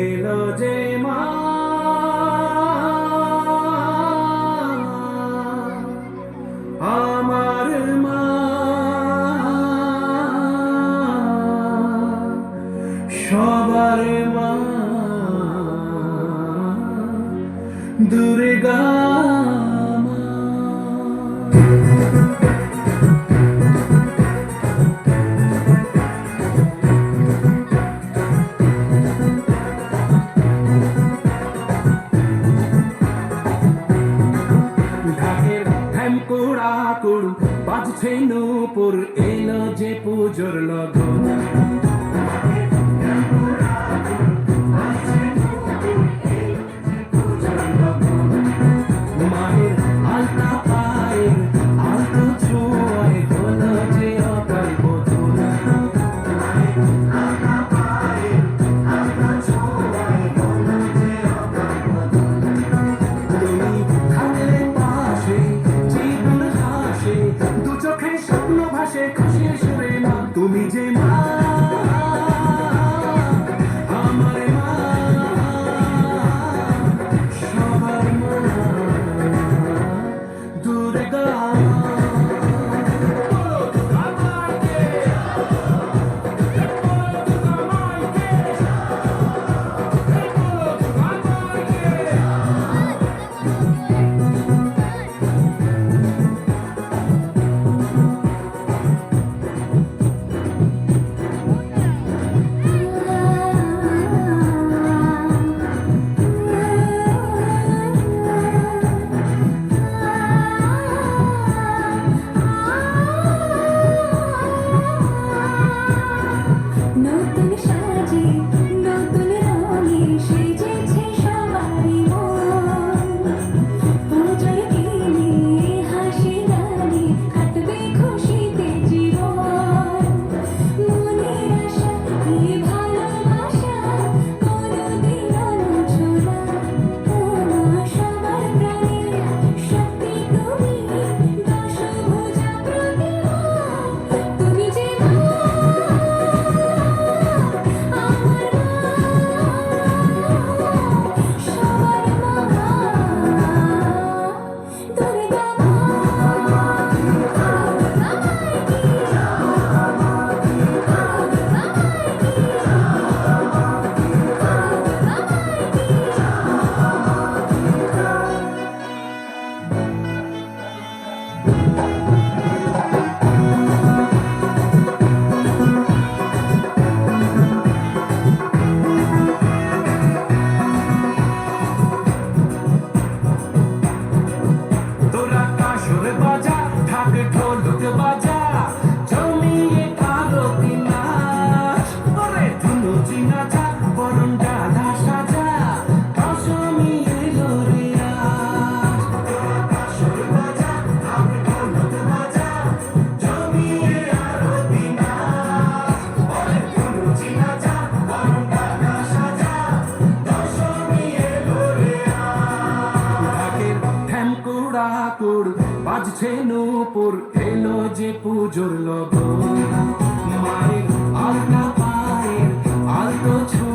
এলো যে মা আমার মা, সবার মা দুর্গা মা। ঢাকের ঢ্যামকুড়া কুড় বাজছে নূপুর, এলো যে পুজোর লগন। মায়ের আলতা পায়ের আলতো ছোঁয়ায় হলো যে অকাল বোধন। তুমি থাকলে পাশে জীবন হাসে, দু চোখে স্বপ্ন ভাসে খুশির সুরে মা। তুমি যে মা আমার মা, সবার মা দুর্গা মা। নতুন সাজে নতুন রঙে সেজেছে সবারই মন। পুজোর দিনে হাসি গানে কাটবে খুশিতে জীবন। মনের আশা এই ভালোবাসা কোনোদিনও মুছো না। ও মা সবার প্রাণের শক্তি তুমি, দশভুজা প্রতিমা। তুমি যে মা তোরা কাসর বাজা, ঢাক ঢোলক বাজা, জমিয়ে আরতি নাচ। ওরে ধুনুচি নাচা, বরণ ডালা সাজা, দশমী এলো রে আজ। তোরা কাসর বাজা, ঢাক ঢোলক বাজা, জমিয়ে আরতি নাচ। ওরে ধুনুচি নাচা, বরণ ডালা সাজা, দশমী এলো রে আজ। ঢাকের ঢ্যামকুড়া কুড় বাজছে নূপুর, এলো যে পুজোর লগন। মায়ের আলতা পায়ের আলতো ছোঁয়া